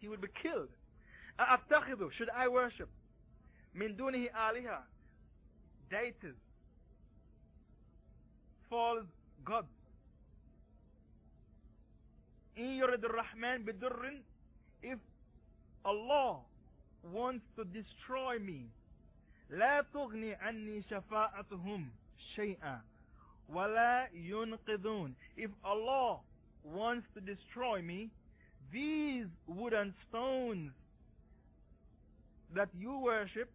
he would be killed. أَأَتَّخِذُ, should I worship? مِن دُونِهِ آلِهَةً, deities, false gods. إِن يُرِدِ الرَّحْمَنُ بِضُرٍّ, if Allah wants to destroy me, لا تغني عني شفاعتهم شيئا ولا ينقذون. If Allah wants to destroy me, these wooden stones that you worship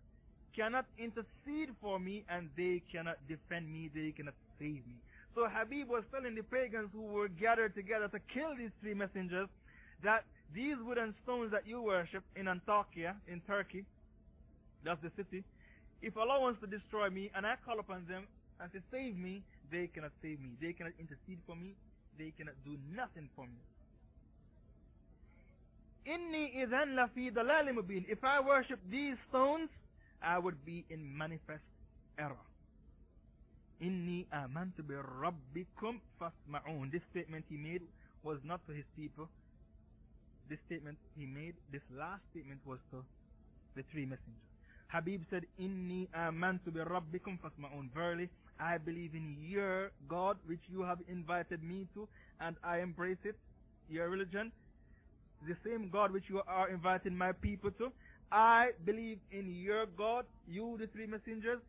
cannot intercede for me, and they cannot defend me, they cannot save me. So Habib was telling the pagans who were gathered together to kill these three messengers that these wooden stones that you worship in Antakya, in Turkey, that's the city, if Allah wants to destroy me and I call upon them and to save me, they cannot save me, they cannot intercede for me, they cannot do nothing for me. Inni idhan lafi dalal mubin. If I worship these stones, I would be in manifest error. Inni amantu bi rabbikum fasma'un. This statement he made was not to his people. This statement he made, this last statement, was to the three messengers. Habib said, Inni amantu bi rabbikum fasma'un. Verily, I believe in your God, which you have invited me to, and I embrace it, your religion. The same God which you are inviting my people to. I believe in your God, you the three messengers.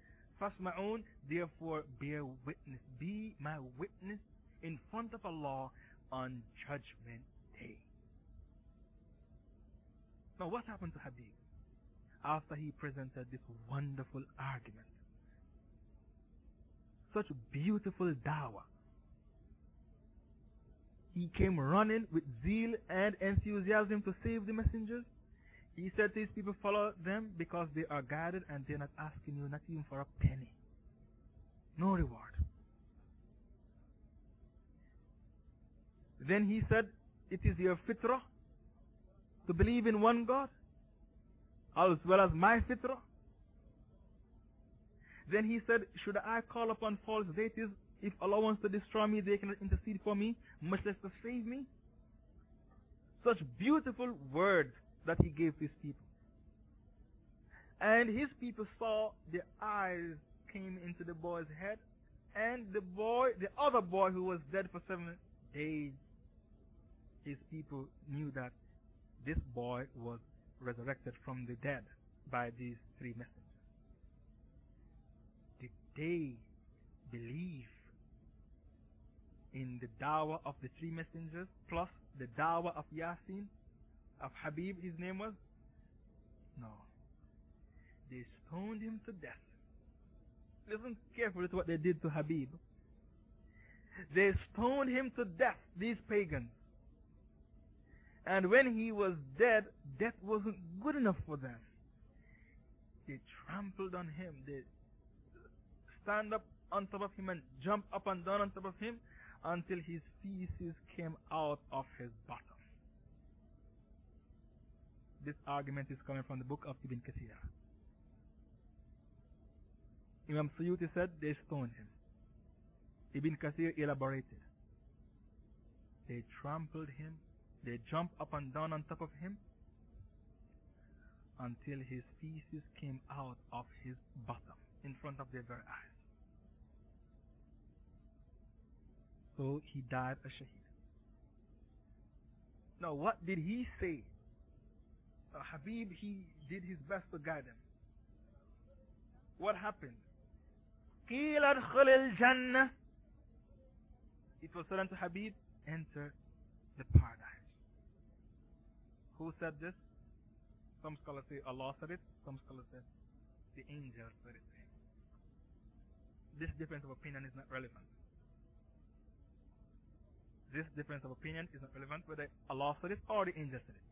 Fasma'un, therefore bear witness, be my witness in front of Allah on Judgment Day. Now what happened to Habib after he presented this wonderful argument? Such beautiful dawah. He came running with zeal and enthusiasm to save the messengers. He said to his people, follow them because they are guided and they're not asking you not even for a penny. No reward. Then he said, it is your fitrah to believe in one God, as well as my fitrah. Then he said, should I call upon false deities? If Allah wants to destroy me, they cannot intercede for me, much less to save me. Such beautiful words that he gave to his people. And his people saw the eyes came into the boy's head, and the other boy who was dead for 7 days, his people knew that this boy was resurrected from the dead by these three messengers. Did they believe in the dawah of the three messengers plus the dawah of Yasin, of Habib, his name was? No. They stoned him to death. Listen carefully to what they did to Habib. They stoned him to death, these pagans. And when he was dead, death wasn't good enough for them. They trampled on him. They stand up on top of him and jump up and down on top of him until his feces came out of his bottom. This argument is coming from the book of Ibn Kathir. Imam Suyuti said they stoned him. Ibn Kathir elaborated. They trampled him. They jumped up and down on top of him until his feces came out of his bottom in front of their very eyes. So he died a shaheed. Now what did he say? Habib, he did his best to guide him. What happened? قِيلَ ادْخُلِ الْجَنَّةِ. It was said unto Habib, enter the paradise. Who said this? Some scholars say Allah said it. Some scholars say the angel said it. This difference of opinion is not relevant. This difference of opinion is not relevant whether Allah said it or the angel said it.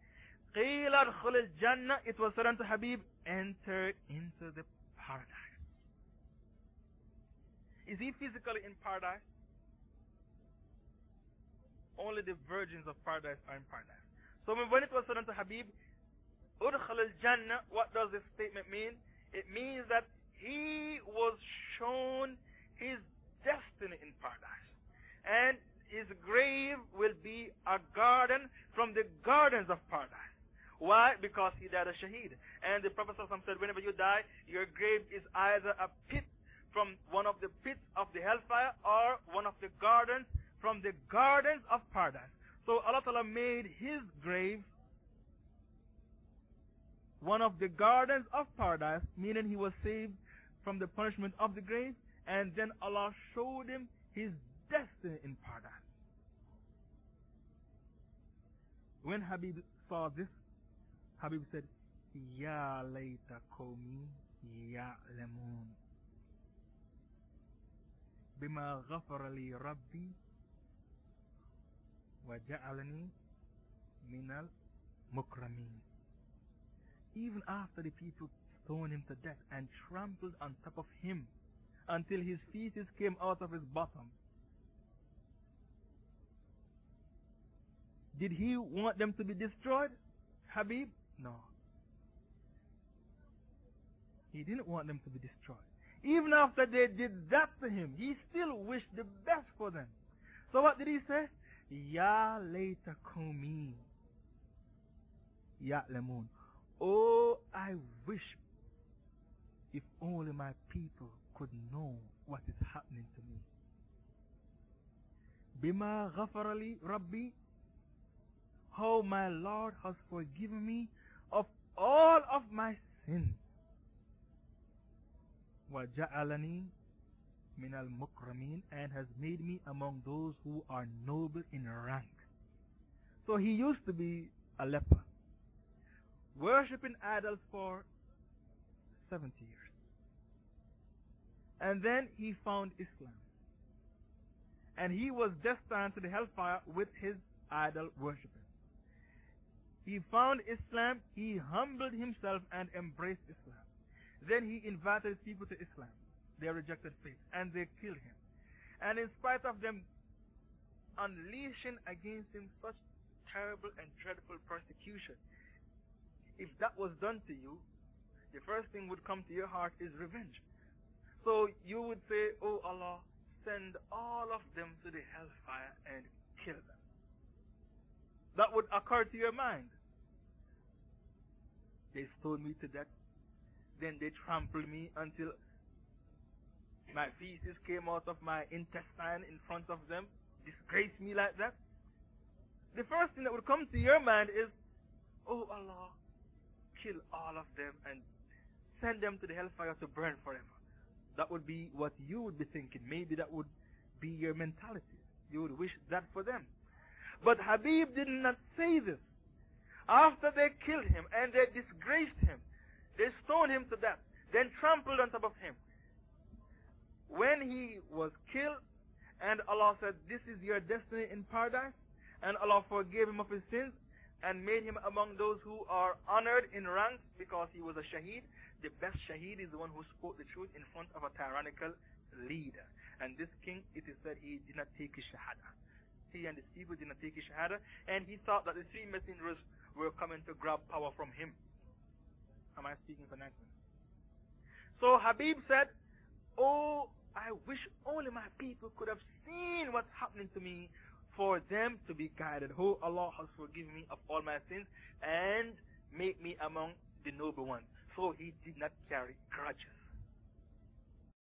قِيلَ ادْخُلِ الْجَنَّةِ. It was said unto Habib, enter into the paradise. Is he physically in paradise? Only the virgins of paradise are in paradise. So when it was said unto Habib, udkhul al-jannah, what does this statement mean? It means that he was shown his destiny in paradise. And his grave will be a garden from the gardens of paradise. Why? Because he died a shaheed. And the Prophet said, whenever you die, your grave is either a pit from one of the pits of the hellfire or one of the gardens from the gardens of paradise. So Allah Ta'ala made his grave one of the gardens of paradise, meaning he was saved from the punishment of the grave, and then Allah showed him his destiny in paradise. When Habib saw this, Habib said, Ya layta qawmi ya'lamun bima ghafara li rabbi wa ja'alani minal mukramin. Even after the people stoned him to death and trampled on top of him until his feces came out of his bottom, did he want them to be destroyed, Habib? No. He didn't want them to be destroyed. Even after they did that to him, he still wished the best for them. So what did he say? Ya layta qawmi ya'lamun. Oh, I wish if only my people could know what is happening to me. Bima ghafara li rabbi, how my Lord has forgiven me of all of my sins. Wa ja'alani minal mukramin, and has made me among those who are noble in rank. So he used to be a leper, worshipping idols for 70 years. And then he found Islam. And he was destined to the hellfire with his idol worshipping. He found Islam, he humbled himself and embraced Islam. Then he invited his people to Islam. They rejected faith and they killed him. And in spite of them unleashing against him such terrible and dreadful persecution, if that was done to you, the first thing would come to your heart is revenge. So you would say, oh Allah, send all of them to the hellfire and kill them. That would occur to your mind. They stoned me to death. Then they trampled me until my feces came out of my intestine in front of them. Disgraced me like that. The first thing that would come to your mind is, oh Allah, kill all of them and send them to the hellfire to burn forever. That would be what you would be thinking. Maybe that would be your mentality. You would wish that for them. But Habib did not say this. After they killed him and they disgraced him, they stoned him to death, then trampled on top of him. When he was killed and Allah said, this is your destiny in paradise, and Allah forgave him of his sins and made him among those who are honored in ranks because he was a shaheed. The best shaheed is the one who spoke the truth in front of a tyrannical leader. And this king, it is said, he did not take his shahada. He and his people did not take his shahada, and he thought that the three messengers were coming to grab power from him. Am I speaking for 9 minutes? So Habib said, oh, I wish only my people could have seen what's happening to me for them to be guided. Oh, Allah has forgiven me of all my sins and made me among the noble ones. So he did not carry grudges.